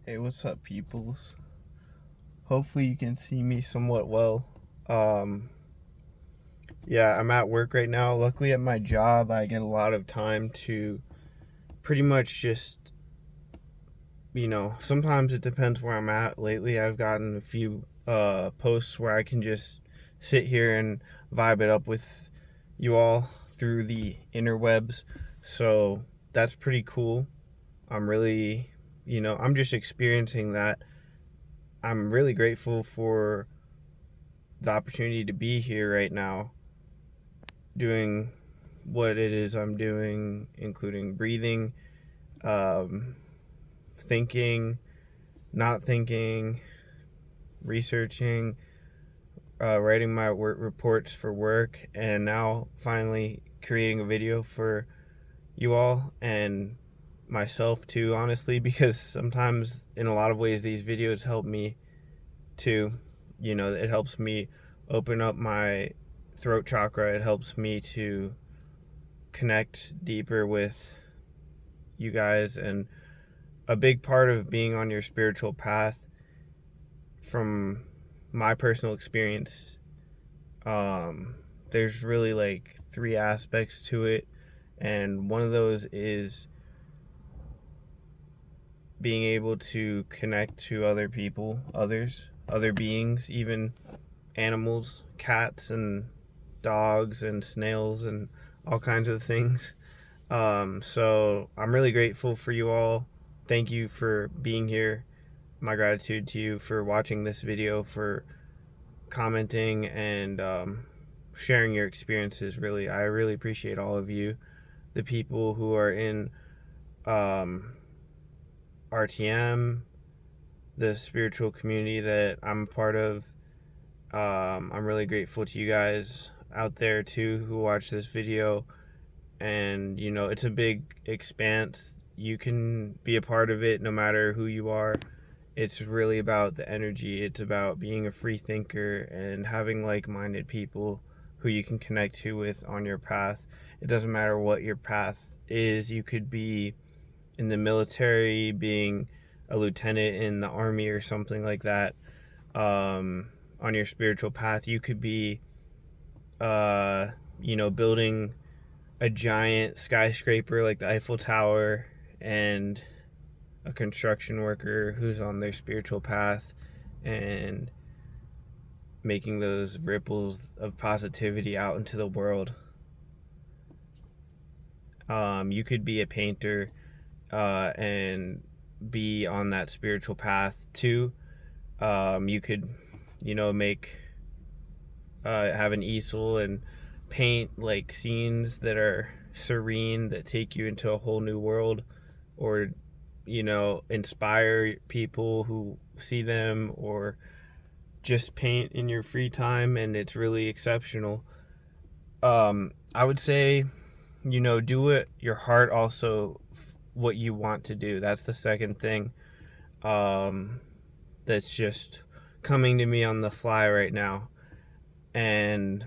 Hey, what's up, peoples? Hopefully you can see me somewhat well. Um, yeah, I'm at work right now. Luckily at my job, I get a lot of time to pretty much just, sometimes it depends where I'm at. Lately, I've gotten a few posts where I can just sit here and vibe it up with you all through the interwebs. So that's pretty cool. I'm really, I'm just experiencing that. I'm really grateful for the opportunity to be here right now doing what it is I'm doing, including breathing, um, thinking, not thinking, researching, writing my work reports for work, and now finally creating a video for you all and myself too, honestly, because sometimes in a lot of ways these videos help me too. It helps me open up my throat chakra. It helps me to connect deeper with you guys. And a big part of being on your spiritual path, from my personal experience, um, there's really like three aspects to it. And one of those is being able to connect to other people, other beings, even animals, cats and dogs and snails and all kinds of things. So I'm really grateful for you all. Thank you for being here. My gratitude to you for watching this video, for commenting and sharing your experiences. Really, I really appreciate all of you, the people who are in um, RTM, the spiritual community that I'm a part of. I'm really grateful to you guys out there too who watch this video. And it's a big expanse. You can be a part of it no matter who you are. It's really about the energy. It's about being a free thinker and having like-minded people who you can connect to with on your path. It doesn't matter what your path is. You could be in the military, being a lieutenant in the army or something like that. On your spiritual path, you could be building a giant skyscraper like the Eiffel Tower, and a construction worker who's on their spiritual path and making those ripples of positivity out into the world. You could be a painter and be on that spiritual path too. You could, make have an easel and paint like scenes that are serene, that take you into a whole new world, or inspire people who see them, or just paint in your free time, and it's really exceptional. I would say, do it your heart also, what you want to do. That's the second thing. That's just coming to me on the fly right now. And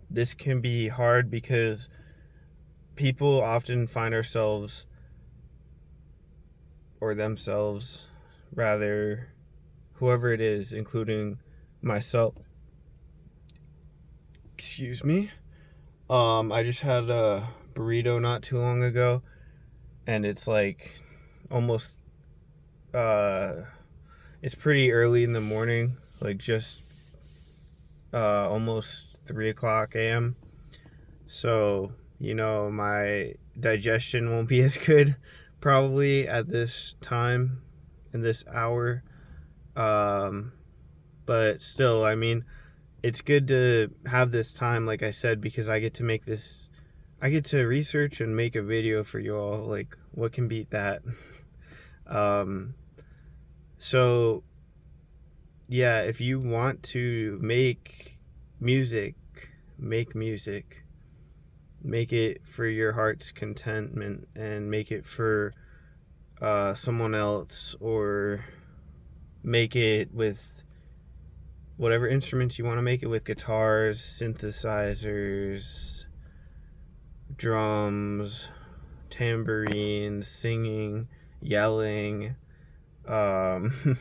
this can be hard because people often find ourselves, or themselves rather, whoever it is, including myself. Excuse me. I just had a burrito not too long ago, and it's like almost it's pretty early in the morning, like just almost 3 o'clock a.m. So my digestion won't be as good probably at this time, in this hour. Um, but still, I mean, it's good to have this time, like I said, because I get to research and make a video for you all. Like, what can beat that? um, so yeah, if you want to music, make music. Make it for your heart's contentment, and make it for someone else, or make it with whatever instruments you want to make it with: guitars, synthesizers, drums, tambourines, singing. yelling, um,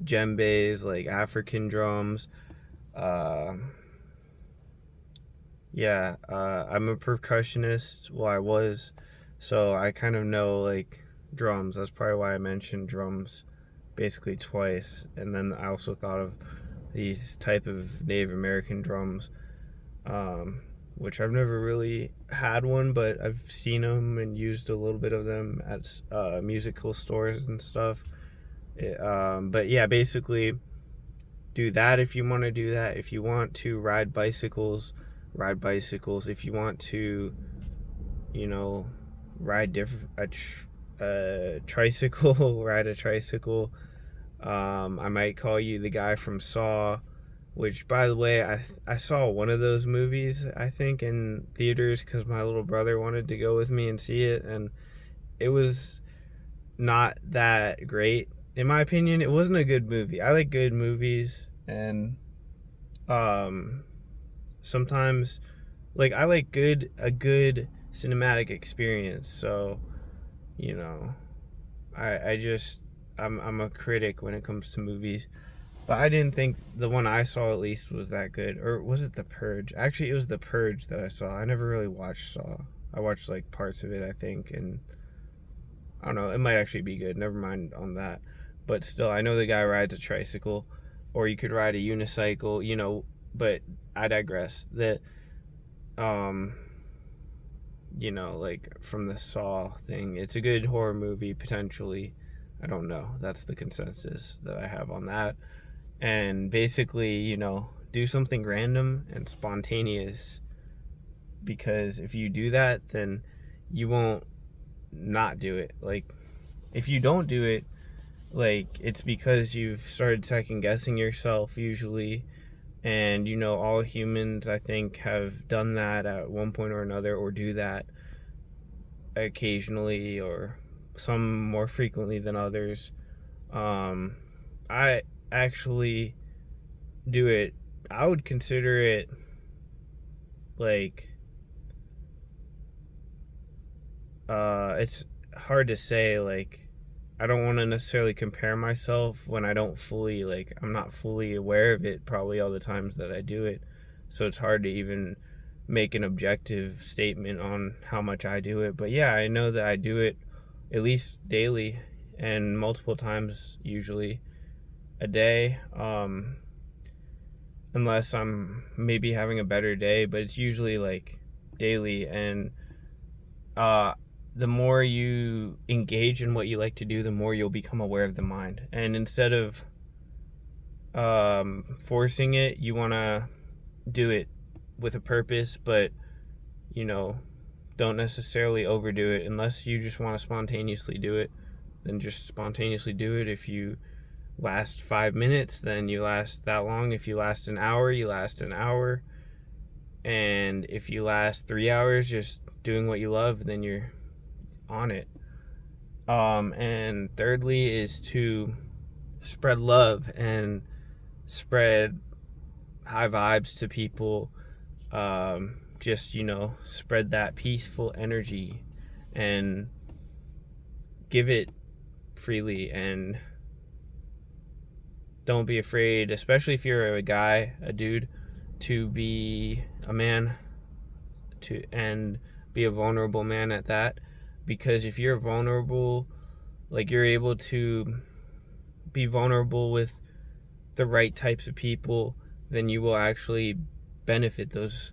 djembes, like African drums. Uh, yeah, I'm a percussionist. Well, I was, so I kind of know like drums. That's probably why I mentioned drums basically twice. And then I also thought of these type of Native American drums, um, which I've never really had one, but I've seen them and used a little bit of them at musical stores and stuff. But yeah, basically do that if you want to do that. If you want to ride bicycles, ride bicycles. If you want to, you know, ride a tricycle, ride a tricycle. I might call you the guy from Saw, which, by the way, I saw one of those movies, I think, in theaters because my little brother wanted to go with me and see it, and it was not that great. In my opinion, it wasn't a good movie. I like good movies, and um, sometimes, like, I like a good cinematic experience. So, you know, I just I'm a critic when it comes to movies. But I didn't think the one I saw at least was that good. Or was it The Purge? Actually, it was The Purge that I saw. I never really watched Saw. I watched like parts of it, I think, and I don't know. It might actually be good. Never mind on that. But still, I know the guy rides a tricycle, or you could ride a unicycle. But I digress. That um, like from the Saw thing, it's a good horror movie potentially. I don't know. That's the consensus that I have on that. And basically, do something random and spontaneous, because if you do that, then you won't not do it. Like, if you don't do it, like, it's because you've started second guessing yourself usually. And all humans, I think, have done that at one point or another, or do that occasionally, or some more frequently than others. I actually do it. I would consider it like it's hard to say. Like, I don't want to necessarily compare myself when I'm not fully aware of it probably all the times that I do it. So it's hard to even make an objective statement on how much I do it. But yeah, I know that I do it at least daily and multiple times, usually a day. Unless I'm maybe having a better day, but it's usually like daily. And uh, the more you engage in what you like to do, the more you'll become aware of the mind. And instead of forcing it, you want to do it with a purpose, but you know, don't necessarily overdo it. Unless you just want to spontaneously do it, then just spontaneously do it. If you last 5 minutes, then you last that long. If you last an hour, you last an hour. And if you last 3 hours just doing what you love, then you're on it. And thirdly is to spread love and spread high vibes to people. Just spread that peaceful energy and give it freely, and don't be afraid, especially if you're a guy, a dude, to be a man, and be a vulnerable man at that. Because if you're vulnerable, like, you're able to be vulnerable with the right types of people, then you will actually benefit those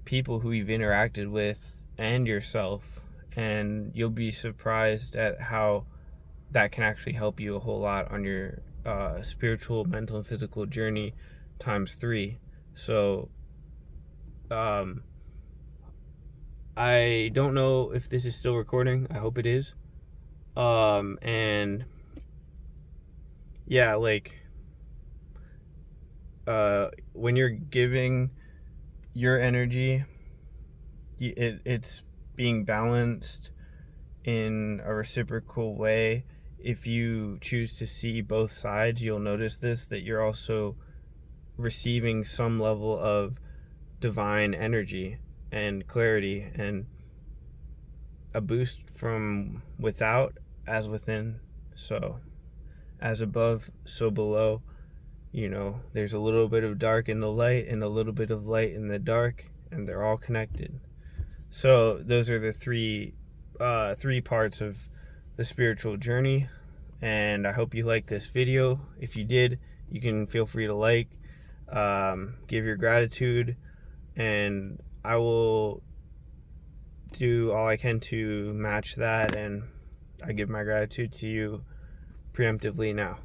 people who you've interacted with and yourself. And you'll be surprised at how that can actually help you a whole lot on your spiritual, mental, and physical journey times 3. So I don't know if this is still recording. I hope it is. And yeah, like, when you're giving your energy, it's being balanced in a reciprocal way. If you choose to see both sides, you'll notice that you're also receiving some level of divine energy and clarity and a boost from without, as within. So as above, so below. You know, there's a little bit of dark in the light and a little bit of light in the dark, and they're all connected. So those are the three parts of the spiritual journey. And I hope you liked this video. If you did, you can feel free to like, give your gratitude, and I will do all I can to match that, and I give my gratitude to you preemptively now.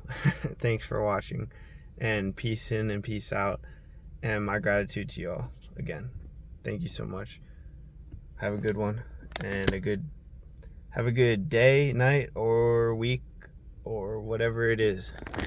Thanks for watching, and peace in and peace out, and my gratitude to you all again. Thank you so much. Have a good one, and have a good day, night, or week, or whatever it is.